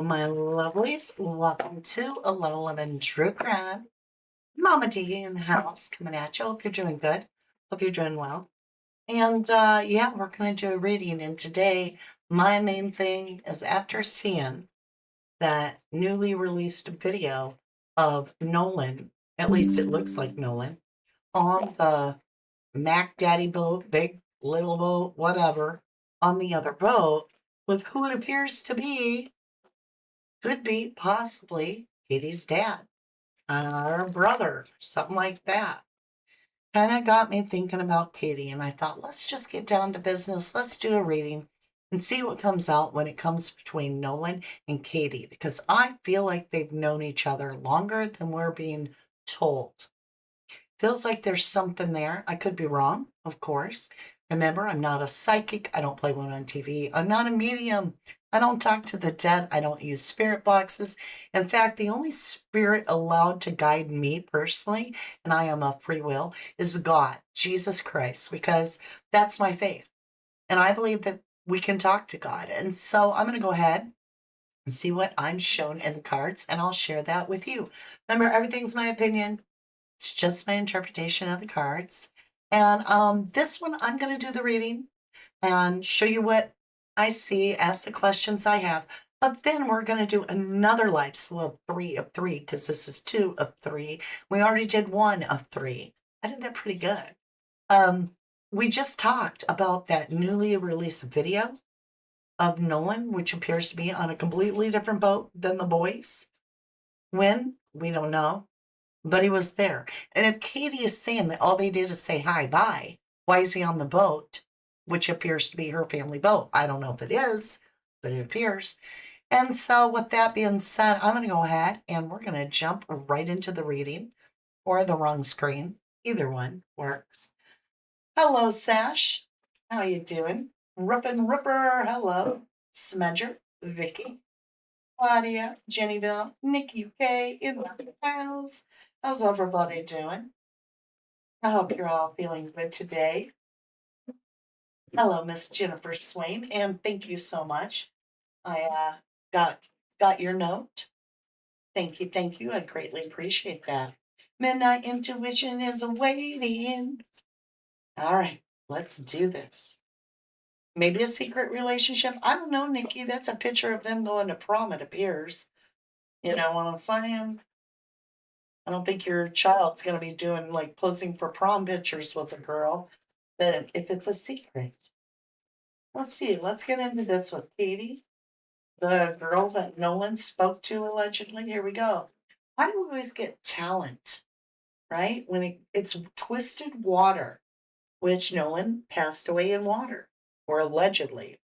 My lovelies, welcome to 11 True Crime. Mama D in the house coming at you. Hope you're doing good. Hope you're doing well. And yeah, we're going to do a reading. And today, my main thing is after seeing that newly released video of Nolan, at least it looks like Nolan, on the Mac Daddy boat, big, little boat, whatever, on the other boat with who it appears to be, could be possibly Katie's dad or brother, something like that. Kind of got me thinking about Katie, and I thought, let's just get down to business. Let's do a reading and see what comes out when it comes between Nolan and Katie, because I feel like they've known each other longer than we're being told. Feels like there's something there. I could be wrong, of course. Remember, I'm not a psychic. I don't play one on TV. I'm not a medium. I don't talk to the dead. I don't use spirit boxes. In fact, the only spirit allowed to guide me personally, and I am a free will, is God, Jesus Christ, because that's my faith. And I believe that we can talk to God. And so I'm going to go ahead and see what I'm shown in the cards, and I'll share that with you. Remember, everything's my opinion. It's just my interpretation of the cards. And this one, I'm going to do the reading and show you what I see, ask the questions I have. But then we're going to do another life cycle of 3 of 3, because this is 2 of 3. We already did 1 of 3. I did that pretty good. We just talked about that newly released video of Nolan, which appears to be on a completely different boat than the boys. When? We don't know. But he was there. And if Katie is saying that all they did is say hi, bye, why is he on the boat, which appears to be her family boat? I don't know if it is, but it appears. And so, with that being said, I'm going to go ahead and we're going to jump right into the reading or the wrong screen. Either one works. Hello, Sash. How you doing? Rippin' Ripper. Hello. Smedger. Vicky. Claudia, Jennyville, Nikki K in the house. How's everybody doing? I hope you're all feeling good today. Hello, Miss Jennifer Swain, and thank you so much. I got your note. Thank you, thank you. I greatly appreciate that. Midnight Intuition is awaiting. All right, let's do this. Maybe a secret relationship. I don't know, Nikki. That's a picture of them going to prom, it appears. You know what I'm saying? I don't think your child's going to be doing like posing for prom pictures with a girl. But if it's a secret, let's see. Let's get into this with Katie, the girl that Nolan spoke to allegedly. Here we go. Why do we always get talent, right? When it's twisted water, which Nolan passed away in water, or allegedly. It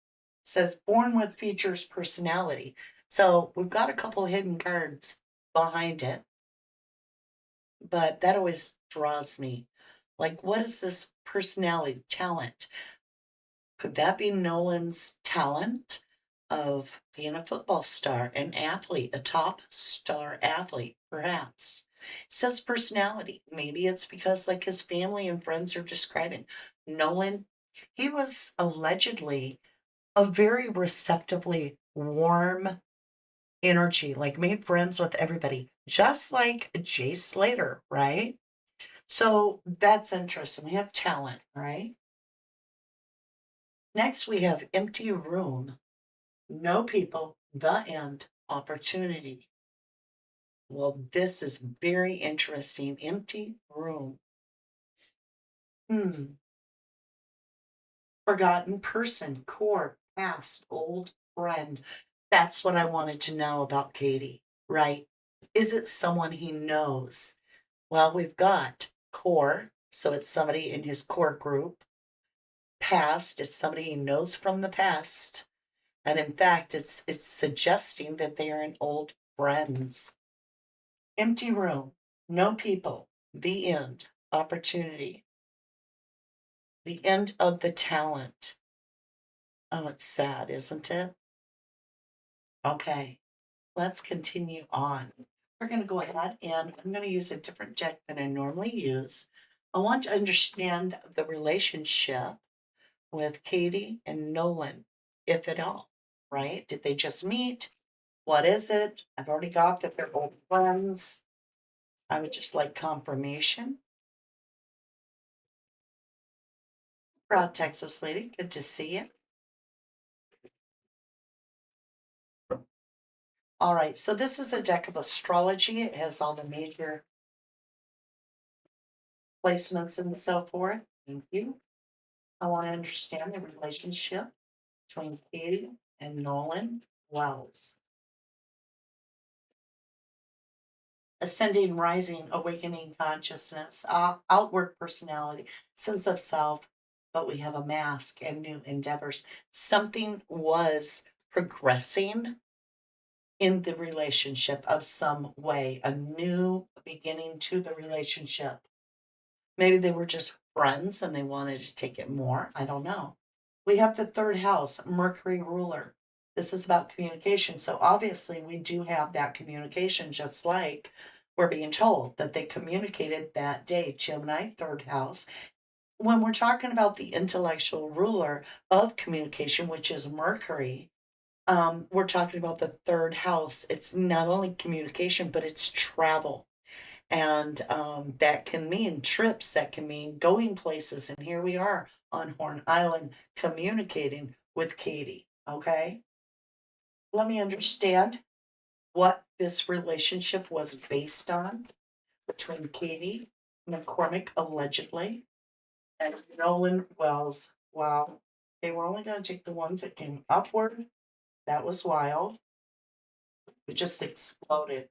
says born with features personality. So we've got a couple hidden cards behind it. But that always draws me. Like, what is this personality, talent? Could that be Nolan's talent of being a football star, an athlete, a top star athlete, perhaps? It says personality. Maybe it's because, like, his family and friends are describing Nolan. He was allegedly a very receptively warm energy, like made friends with everybody, just like Jay Slater, right? So that's interesting. We have talent, right? Next, we have empty room, no people, the end, opportunity. Well, this is very interesting. Empty room. Hmm. Forgotten person, core, past, old friend. That's what I wanted to know about Katie, right? Is it someone he knows? Well, we've got core, so it's somebody in his core group. Past, it's somebody he knows from the past. And in fact, it's suggesting that they are an old friends. Empty room, no people, the end, opportunity, the end of the talent. Oh, it's sad, isn't it? Okay, let's continue on. We're going to go ahead and I'm going to use a different deck than I normally use. I want to understand the relationship with Katie and Nolan, if at all, right? Did they just meet? What is it? I've already got that they're old friends. I would just like confirmation. Proud Texas lady, good to see you. All right, so this is a deck of astrology. It has all the major placements and so forth. Thank you. I want to understand the relationship between Katie and Nolan Wells. Ascending, rising, awakening consciousness, outward personality, sense of self, but we have a mask and new endeavors. Something was progressing in the relationship of some way, a new beginning to the relationship. Maybe they were just friends and they wanted to take it more. I don't know. We have the third house, Mercury ruler. This is about communication. So obviously, we do have that communication, just like we're being told that they communicated that day, Gemini, third house. When we're talking about the intellectual ruler of communication, which is Mercury, we're talking about the third house. It's not only communication, but it's travel. And that can mean trips, that can mean going places. And here we are on Horn Island communicating with Katie. Okay. Let me understand what this relationship was based on between Katie McCormick, allegedly, and Nolan Wells. Wow. They were only going to take the ones that came upward. That was wild. It just exploded.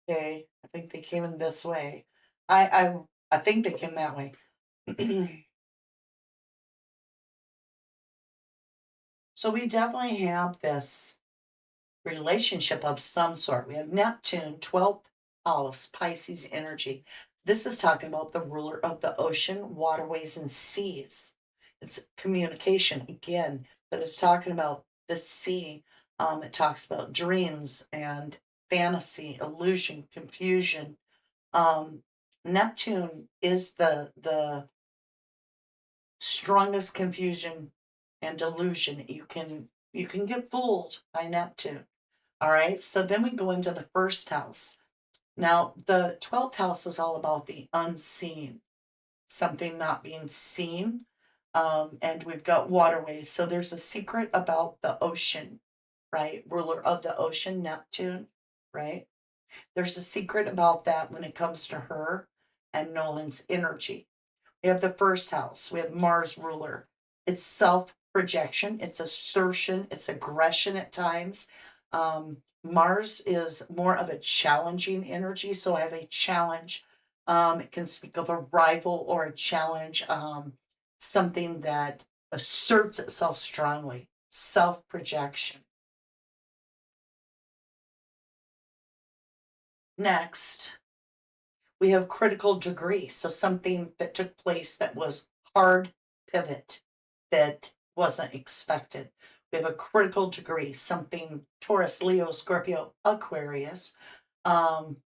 Okay. I think they came in this way. I think they came that way. So we definitely have this relationship of some sort. We have Neptune, 12th house, Pisces energy. This is talking about the ruler of the ocean, waterways, and seas. It's communication again, but it's talking about the sea. It talks about dreams and fantasy, illusion, confusion. Um, Neptune is the strongest confusion and delusion. You can get fooled by Neptune. All right. So then we go into the first house. Now, the 12th house is all about the unseen, something not being seen. And we've got waterways. So there's a secret about the ocean, right? Ruler of the ocean, Neptune, right? There's a secret about that when it comes to her and Nolan's energy. We have the first house. We have Mars ruler. It's self projection, it's assertion, it's aggression at times. Mars is more of a challenging energy. So I have a challenge. It can speak of a rival or a challenge, something that asserts itself strongly, self projection. Next, we have critical degree. So something that took place that was hard pivot that wasn't expected. We have a critical degree, something Taurus, Leo, Scorpio, Aquarius. Um,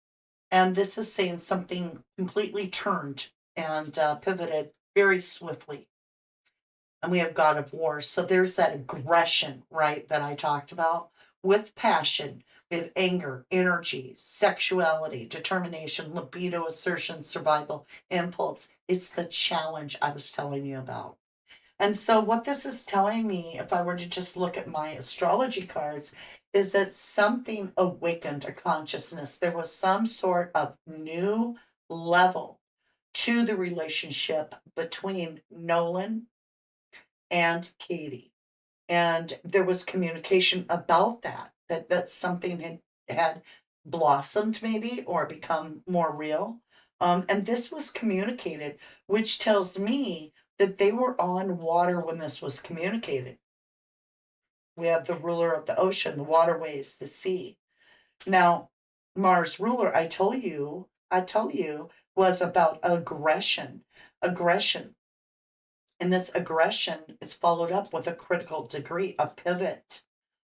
and this is saying something completely turned and pivoted very swiftly. And we have God of War. So there's that aggression, right, that I talked about with passion. We have anger, energy, sexuality, determination, libido, assertion, survival, impulse. It's the challenge I was telling you about. And so, what this is telling me, if I were to just look at my astrology cards, is that something awakened a consciousness. There was some sort of new level to the relationship between Nolan and Katie. And there was communication about that something had blossomed maybe or become more real. And this was communicated, which tells me that they were on water when this was communicated. We have the ruler of the ocean, the waterways, the sea. Now, Mars ruler, I told you, was about aggression. Aggression. And this aggression is followed up with a critical degree, a pivot.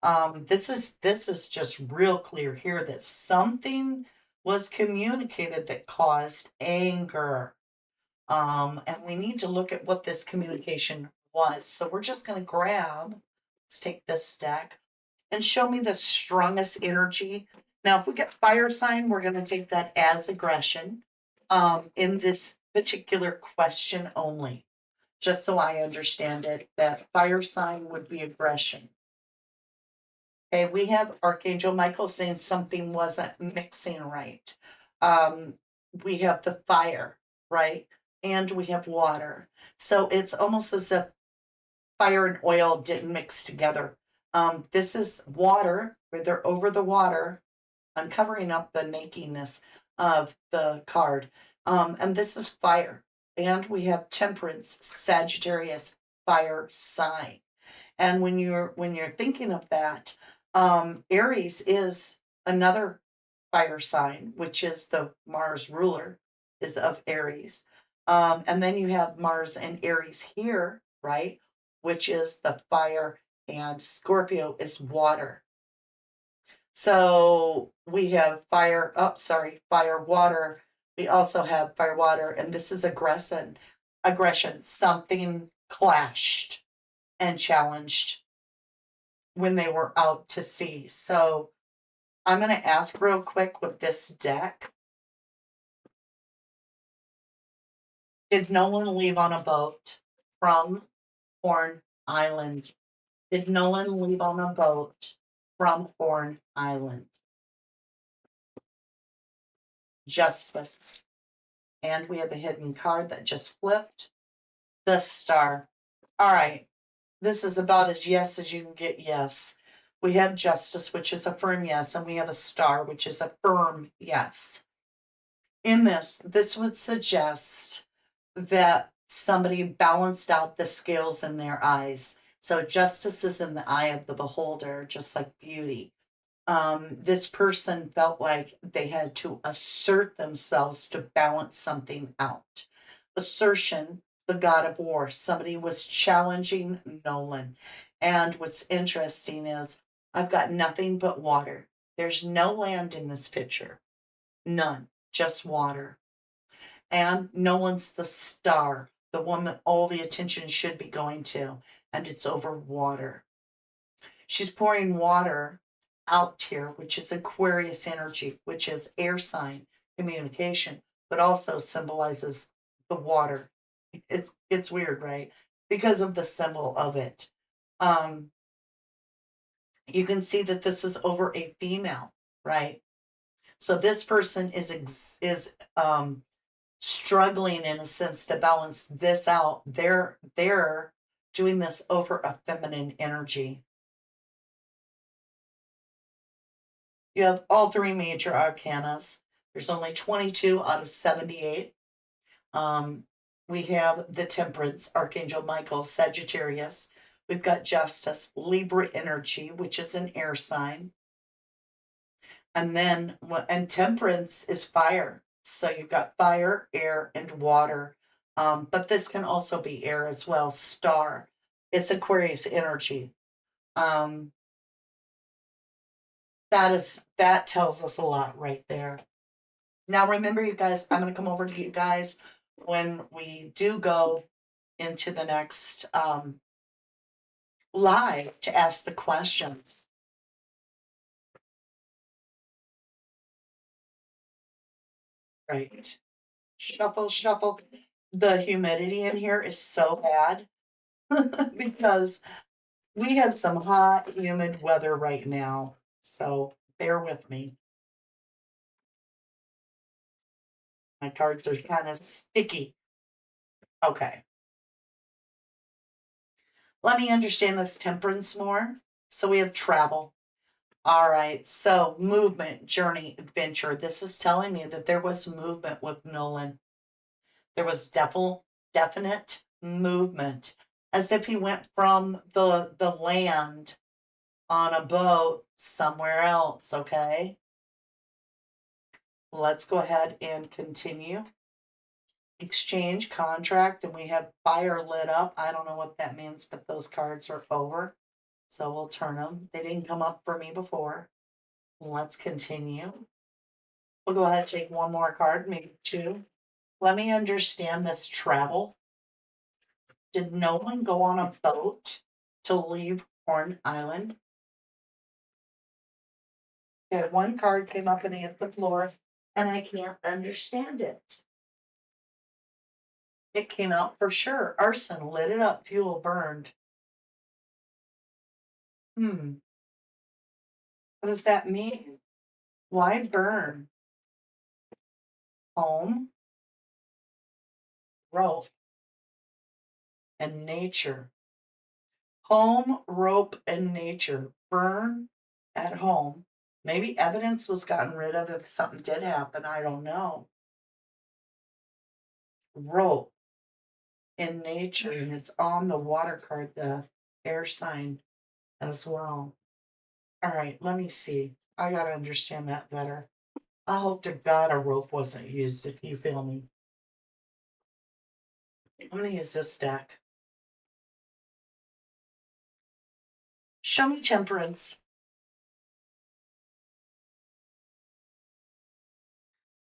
This is just real clear here that something was communicated that caused anger. And we need to look at what this communication was. So we're just going to grab Let's take this deck and show me the strongest energy. Now, if we get fire sign, we're going to take that as aggression in this particular question only, just so I understand it, that fire sign would be aggression. Okay, we have Archangel Michael saying something wasn't mixing right. We have the fire, right? And we have water. So it's almost as if fire and oil didn't mix together. This is water, where they're over the water. I'm covering up the nakedness of the card. And this is fire. And we have Temperance, Sagittarius, fire sign. And when you're thinking of that, Aries is another fire sign, which is the Mars ruler is of Aries. And then you have Mars and Aries here, right? Which is the fire, and Scorpio is water. So we have fire, fire, water. We also have fire, water, and this is aggression. Something clashed and challenged when they were out to sea. So I'm going to ask real quick with this deck. Did Nolan leave on a boat from Horn Island? Did Nolan leave on a boat from Horn Island? Justice. And we have a hidden card that just flipped. The Star. All right. This is about as yes as you can get yes. We have Justice, which is a firm yes, and we have a Star, which is a firm yes. In this would suggest that somebody balanced out the scales in their eyes. So justice is in the eye of the beholder, just like beauty. This person felt like they had to assert themselves to balance something out. Assertion, the god of war. Somebody was challenging Nolan. And what's interesting is I've got nothing but water. There's no land in this picture. None. Just water. And Nolan's the star, the one that all the attention should be going to. And it's over water. She's pouring water out here, which is Aquarius energy, which is air sign communication, but also symbolizes the water. It's weird, right? Because of the symbol of it. You can see that this is over a female, right? So this person is struggling in a sense to balance this out. They're doing this over a feminine energy. You have all three major arcanas. There's only 22 out of 78. We have the Temperance, Archangel Michael, Sagittarius. We've got Justice, Libra energy, which is an air sign. And then, and Temperance is fire. So you've got fire, air, and water. But this can also be air as well. Star. It's Aquarius energy. That tells us a lot right there. Now remember, you guys, I'm going to come over to you guys when we do go into the next live to ask the questions. Right. Shuffle, shuffle. The humidity in here is so bad because we have some hot, humid weather right now. So bear with me. My cards are kind of sticky. Okay. Let me understand this Temperance more. So we have travel. All right. So movement, journey, adventure. This is telling me that there was movement with Nolan. There was definite movement, as if he went from the land on a boat somewhere else. Okay. Let's go ahead and continue. Exchange, contract, and we have fire lit up. I don't know what that means, but those cards are over. So we'll turn them. They didn't come up for me before. Let's continue. We'll go ahead and take one more card, maybe two. Let me understand this travel. Did no one go on a boat to leave Horn Island. Okay, one card came up and hit the floor, and I can't understand it. It came out for sure. Arson, lit it up, fuel burned. What does that mean? Why burn? Home, rope, and nature. Home, rope, and nature. Burn at home. Maybe evidence was gotten rid of if something did happen. I don't know. Rope in nature, and it's on the water card, the air sign as well. All right, let me see. I got to understand that better. I hope to God a rope wasn't used, if you feel me. I'm going to use this deck. Show me temperance.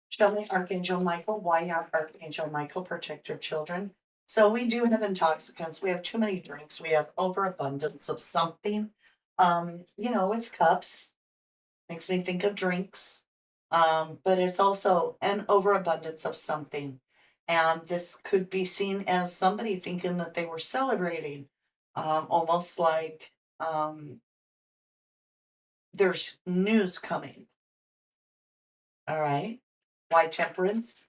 Show me Archangel Michael. Why have Archangel Michael protect your children? So we do have intoxicants. We have too many drinks. We have overabundance of something. It's cups. Makes me think of drinks. But it's also an overabundance of something. And this could be seen as somebody thinking that they were celebrating. Almost like there's news coming. All right. Why temperance?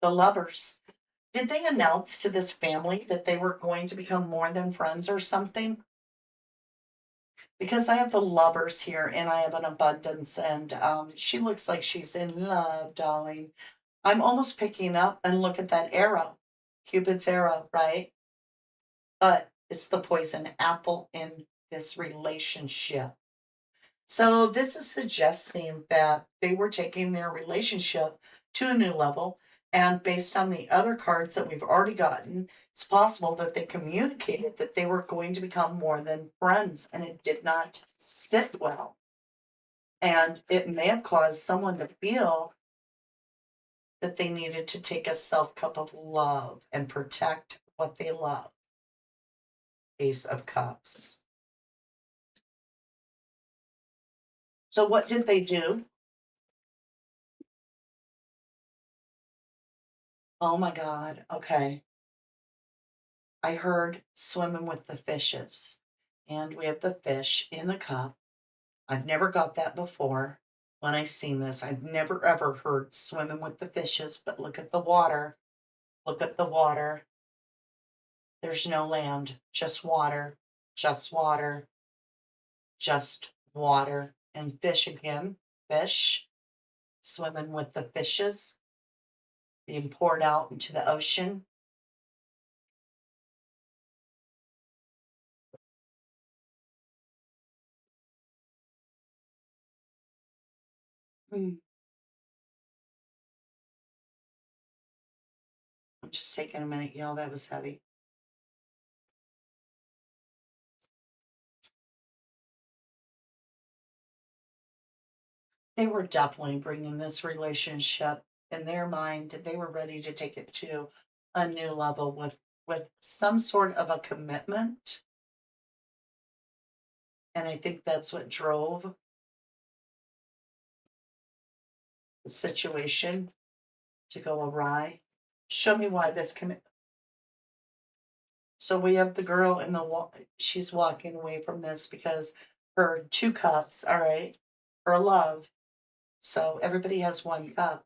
The lovers. Did they announce to this family that they were going to become more than friends or something? Because I have the lovers here and I have an abundance, and she looks like she's in love, darling. I'm almost picking up, and look at that arrow, Cupid's arrow, right? But it's the poison apple in this relationship. So this is suggesting that they were taking their relationship to a new level. And based on the other cards that we've already gotten, it's possible that they communicated that they were going to become more than friends, and it did not sit well. And it may have caused someone to feel that they needed to take a self cup of love and protect what they love. Ace of Cups. So what did they do? Oh my God. Okay. I heard swimming with the fishes. And we have the fish in the cup. I've never got that before. When I seen this, I've never ever heard swimming with the fishes, but look at the water. Look at the water. There's no land, just water, just water, just water. And fish again, fish, swimming with the fishes, being poured out into the ocean. I'm just taking a minute, y'all. That was heavy. They were definitely bringing this relationship in their mind. They were ready to take it to a new level with some sort of a commitment. And I think that's what drove the situation to go awry. Show me why this commit. So we have the girl in the she's walking away from this because her two cups, all right, her love. So everybody has one cup.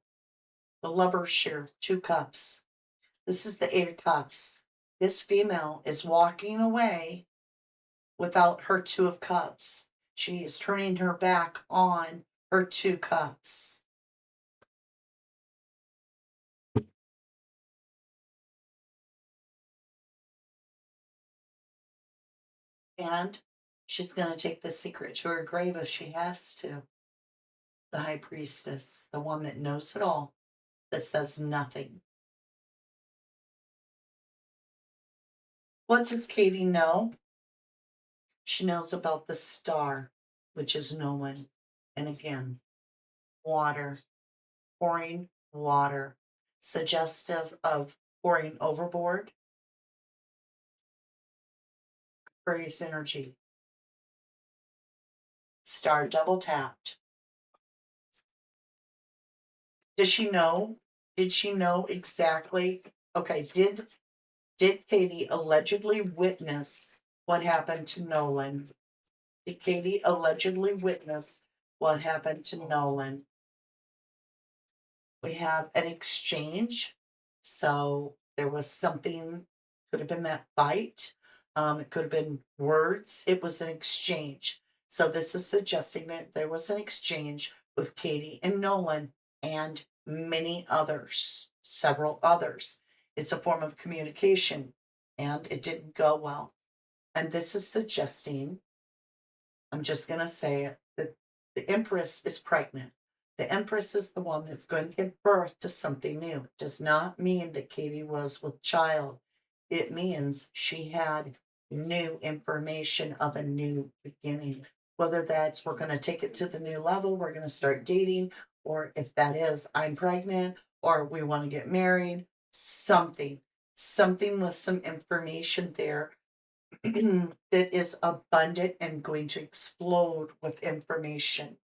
The lovers share two cups. This is the Eight of Cups. This female is walking away without her Two of Cups. She is turning her back on her two cups. And she's going to take the secret to her grave if she has to. The High Priestess, the one that knows it all, that says nothing. What does Katie know? She knows about the star, which is Nolan. And again, water, pouring water, suggestive of pouring overboard. Aquarius energy. Star double tapped. Does she know? Did she know exactly? Okay, did Katie allegedly witness what happened to Nolan? Did Katie allegedly witness what happened to Nolan? We have an exchange. So there was something, could have been that fight. It could have been words. It was an exchange. So this is suggesting that there was an exchange with Katie and Nolan and many others, several others. It's a form of communication and it didn't go well. And this is suggesting, I'm just going to say it, that the Empress is pregnant. The Empress is the one that's going to give birth to something new. It does not mean that Katie was with child. It means she had new information of a new beginning. Whether that's we're going to take it to the new level, we're going to start dating, or if that is I'm pregnant, or we want to get married, something with some information there that is abundant and going to explode with information.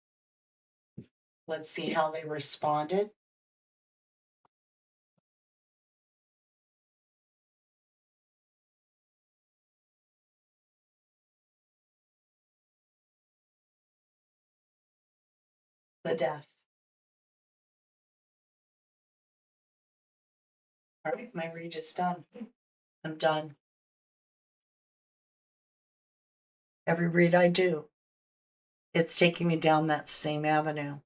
Let's see how they responded. The death. All right, my read is done. I'm done. Every read I do, it's taking me down that same avenue.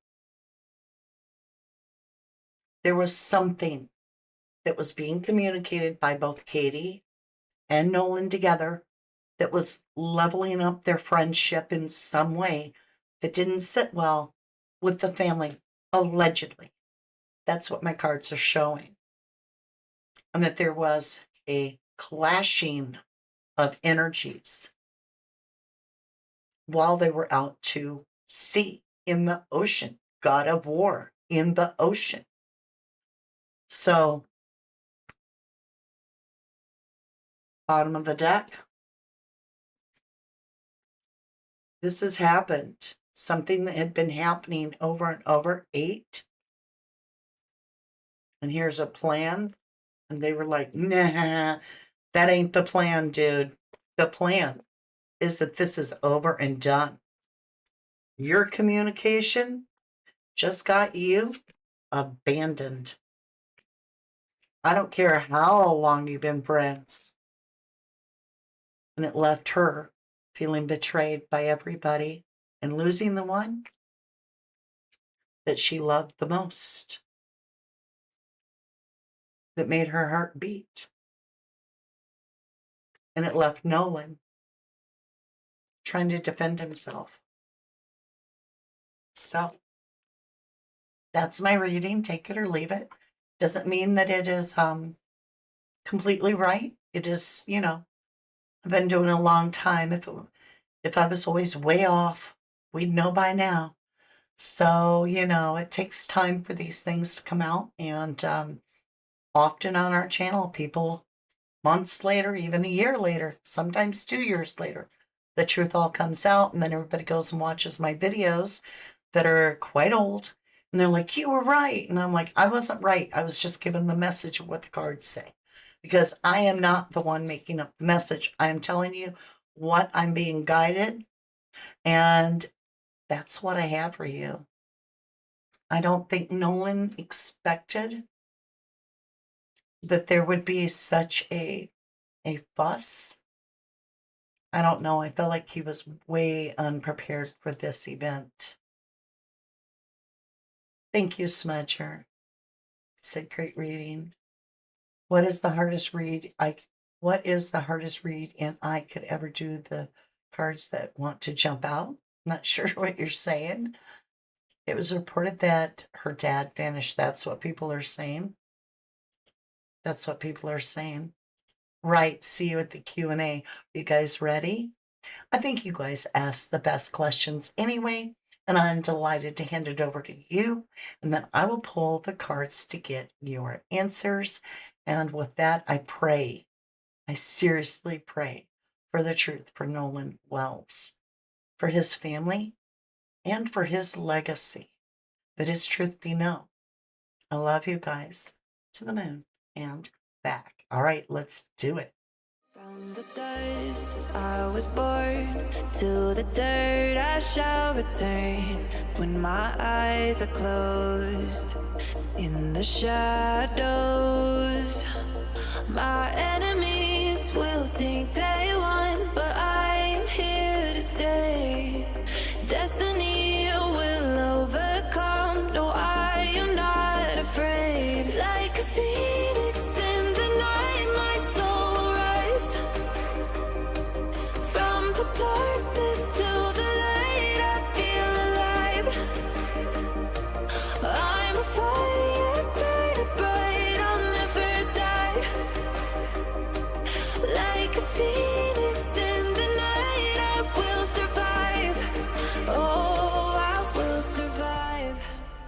There was something that was being communicated by both Katie and Nolan together that was leveling up their friendship in some way that didn't sit well with the family, allegedly. That's what my cards are showing. And that there was a clashing of energies while they were out to sea in the ocean, god of war in the ocean. So, bottom of the deck, this has happened. Something that had been happening over and over, 8. And here's a plan. And they were like, nah, that ain't the plan, dude. The plan is that this is over and done. Your communication just got you abandoned. I don't care how long you've been friends. And it left her feeling betrayed by everybody and losing the one that she loved the most, that made her heart beat. And it left Nolan trying to defend himself. So that's my reading. Take it or leave it. Doesn't mean that it is completely right. It is, I've been doing it a long time. If I was always way off, we'd know by now. So, it takes time for these things to come out. And often on our channel, people months later, even a year later, sometimes 2 years later, the truth all comes out. And then everybody goes and watches my videos that are quite old. And they're like, you were right. And I'm like, I wasn't right. I was just given the message of what the cards say. Because I am not the one making up the message. I am telling you what I'm being guided. And that's what I have for you. I don't think Nolan expected that there would be such a fuss. I don't know. I felt like he was way unprepared for this event. Thank you, Smudger. Said great reading. What is the hardest read what is the hardest read and I could ever do the cards that want to jump out? Not sure what you're saying. It was reported that her dad vanished. That's what people are saying. That's what people are saying. Right. See you at the Q&A. You guys ready? I think you guys asked the best questions anyway, and I'm delighted to hand it over to you, and then I will pull the cards to get your answers. And with that, I pray, I seriously pray for the truth for Nolan Wells, for his family, and for his legacy, that his truth be known. I love you guys to the moon and back. All right, let's do it. From the dust I was born, to the dirt I shall return. When my eyes are closed, in the shadows, my enemies will think they won, but I am here to stay. Destiny will overcome, no, I am not afraid. Like a phoenix in the night, my soul will rise from the darkness.